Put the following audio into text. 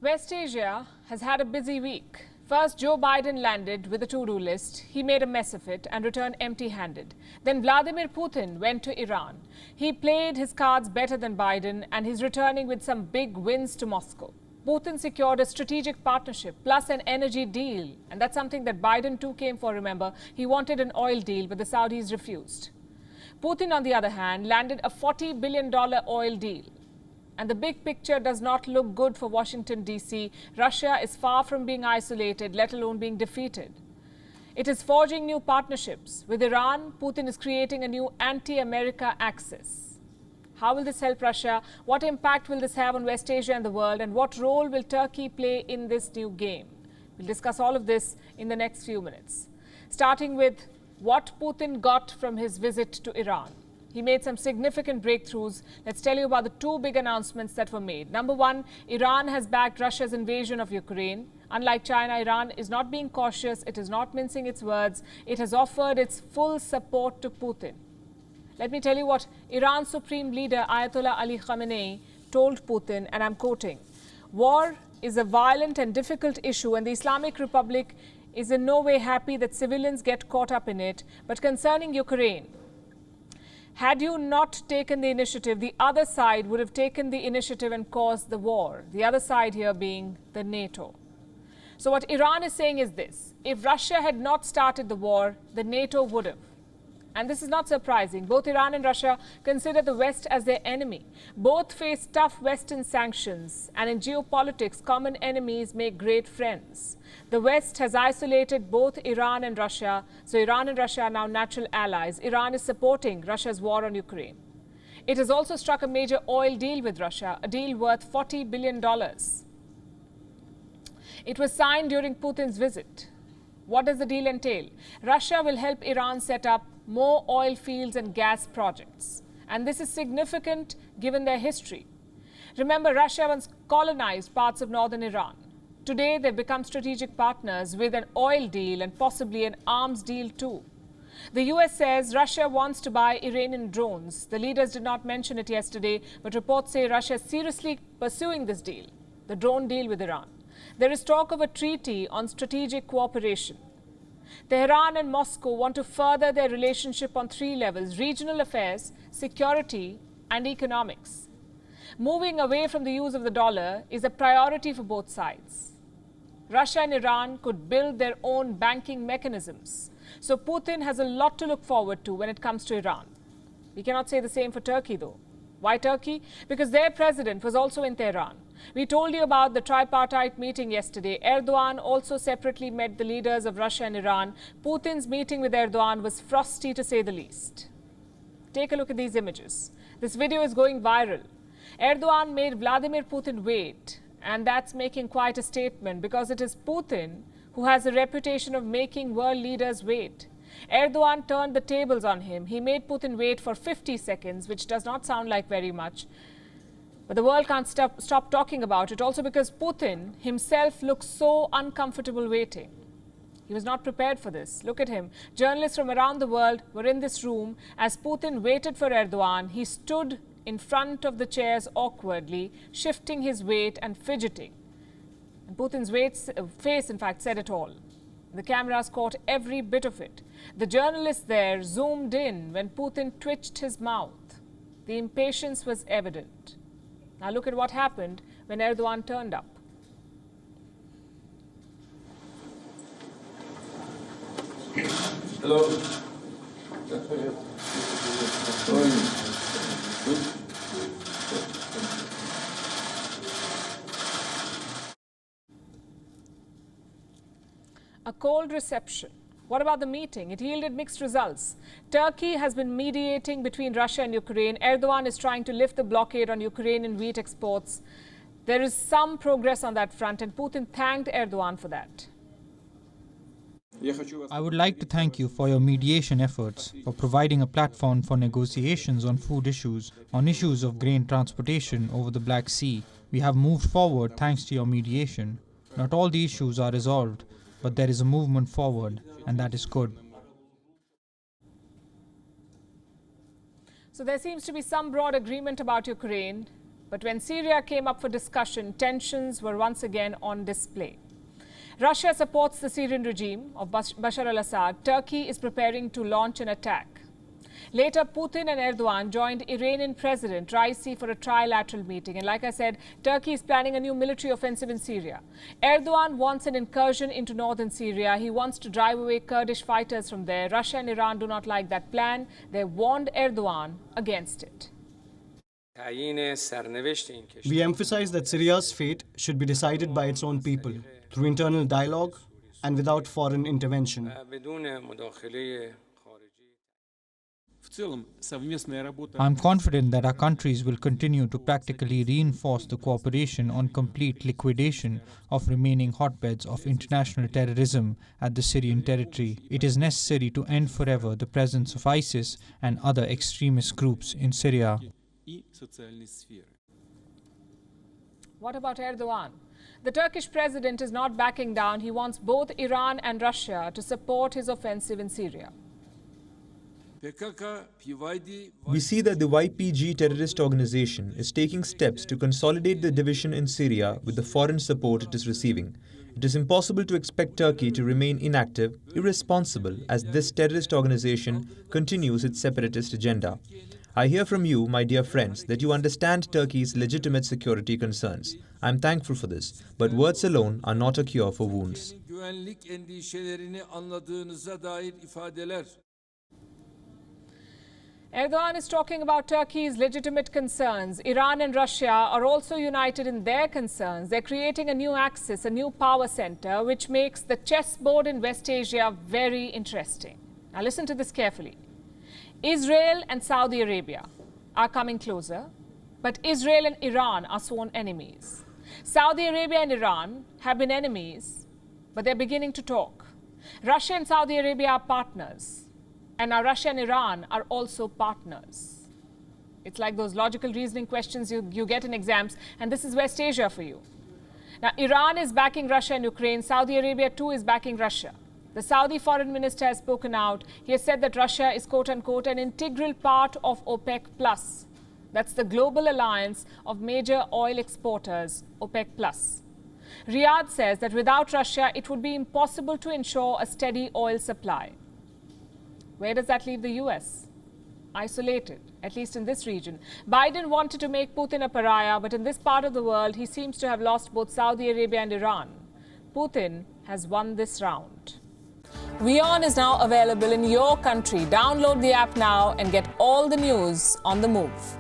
West Asia has had a busy week. First, Joe Biden landed with a to-do list. He made a mess of it and returned empty-handed. Then Vladimir Putin went to Iran. He played his cards better than Biden and he's returning with some big wins to Moscow. Putin secured a strategic partnership plus an energy deal. And that's something that Biden too came for, remember. He wanted an oil deal, but the Saudis refused. Putin, on the other hand, landed a $40 billion oil deal. And the big picture does not look good for Washington, D.C. Russia is far from being isolated, let alone being defeated. It is forging new partnerships. With Iran, Putin is creating a new anti-America axis. How will this help Russia? What impact will this have on West Asia and the world? And what role will Turkey play in this new game? We'll discuss all of this in the next few minutes. Starting with what Putin got from his visit to Iran. He made some significant breakthroughs. Let's tell you about the two big announcements that were made. Number one, Iran has backed Russia's invasion of Ukraine. Unlike China, Iran is not being cautious. It is not mincing its words. It has offered its full support to Putin. Let me tell you what Iran's Supreme Leader Ayatollah Ali Khamenei told Putin, and I'm quoting, "War is a violent and difficult issue, and the Islamic Republic is in no way happy that civilians get caught up in it. But concerning Ukraine, had you not taken the initiative, the other side would have taken the initiative and caused the war." The other side here being the NATO. So what Iran is saying is this: if Russia had not started the war, the NATO would have. And this is not surprising. Both Iran and Russia consider the West as their enemy. Both face tough Western sanctions. And in geopolitics, common enemies make great friends. The West has isolated both Iran and Russia. So Iran and Russia are now natural allies. Iran is supporting Russia's war on Ukraine. It has also struck a major oil deal with Russia, a deal worth $40 billion. It was signed during Putin's visit. What does the deal entail? Russia will help Iran set up more oil fields and gas projects. And this is significant given their history. Remember, Russia once colonized parts of northern Iran. Today, they've become strategic partners with an oil deal and possibly an arms deal too. The US says Russia wants to buy Iranian drones. The leaders did not mention it yesterday, but reports say Russia is seriously pursuing this deal, the drone deal with Iran. There is talk of a treaty on strategic cooperation. Tehran and Moscow want to further their relationship on three levels: regional affairs, security, and economics. Moving away from the use of the dollar is a priority for both sides. Russia and Iran could build their own banking mechanisms. So Putin has a lot to look forward to when it comes to Iran. We cannot say the same for Turkey, though. Why Turkey? Because their president was also in Tehran. We told you about the tripartite meeting yesterday. Erdogan also separately met the leaders of Russia and Iran. Putin's meeting with Erdogan was frosty, to say the least. Take a look at these images. This video is going viral. Erdogan made Vladimir Putin wait, and that's making quite a statement because it is Putin who has a reputation of making world leaders wait. Erdogan turned the tables on him. He made Putin wait for 50 seconds, which does not sound like very much. But the world can't stop talking about it, also because Putin himself looks so uncomfortable waiting. He was not prepared for this. Look at him. Journalists from around the world were in this room. As Putin waited for Erdogan, he stood in front of the chairs awkwardly, shifting his weight and fidgeting. And Putin's face, in fact, said it all. The cameras caught every bit of it. The journalists there zoomed in when Putin twitched his mouth. The impatience was evident. Now look at what happened when Erdogan turned up. Hello. A cold reception. What about the meeting? It yielded mixed results. Turkey has been mediating between Russia and Ukraine. Erdogan is trying to lift the blockade on Ukrainian wheat exports. There is some progress on that front, and Putin thanked Erdogan for that. I would like to thank you for your mediation efforts, for providing a platform for negotiations on food issues, on issues of grain transportation over the Black Sea. We have moved forward thanks to your mediation. Not all the issues are resolved, but there is a movement forward, and that is good. So there seems to be some broad agreement about Ukraine, But when Syria came up for discussion, tensions were once again on display. Russia supports the Syrian regime of Bashar al-Assad. Turkey is preparing to launch an attack. Later, Putin and Erdogan joined Iranian President Raisi for a trilateral meeting. And like I said, Turkey is planning a new military offensive in Syria. Erdogan wants an incursion into northern Syria. He wants to drive away Kurdish fighters from there. Russia and Iran do not like that plan. They warned Erdogan against it. We emphasize that Syria's fate should be decided by its own people, through internal dialogue and without foreign intervention. I'm confident that our countries will continue to practically reinforce the cooperation on complete liquidation of remaining hotbeds of international terrorism at the Syrian territory. It is necessary to end forever the presence of ISIS and other extremist groups in Syria. What about Erdogan? The Turkish president is not backing down. He wants both Iran and Russia to support his offensive in Syria. We see that the YPG terrorist organization is taking steps to consolidate the division in Syria with the foreign support it is receiving. It is impossible to expect Turkey to remain inactive, irresponsible, as this terrorist organization continues its separatist agenda. I hear from you, my dear friends, that you understand Turkey's legitimate security concerns. I am thankful for this, but words alone are not a cure for wounds. Erdogan is talking about Turkey's legitimate concerns. Iran and Russia are also united in their concerns. They're creating a new axis, a new power center, which makes the chessboard in West Asia very interesting. Now listen to this carefully. Israel and Saudi Arabia are coming closer, but Israel and Iran are sworn enemies. Saudi Arabia and Iran have been enemies, but they're beginning to talk. Russia and Saudi Arabia are partners. And now Russia and Iran are also partners. It's like those logical reasoning questions you get in exams, and this is West Asia for you. Now, Iran is backing Russia and Ukraine. Saudi Arabia, too, is backing Russia. The Saudi foreign minister has spoken out. He has said that Russia is, quote-unquote, an integral part of OPEC+. That's the global alliance of major oil exporters, OPEC+. Riyadh says that without Russia, it would be impossible to ensure a steady oil supply. Where does that leave the US? Isolated, at least in this region. Biden wanted to make Putin a pariah, but in this part of the world, he seems to have lost both Saudi Arabia and Iran. Putin has won this round. WION is now available in your country. Download the app now and get all the news on the move.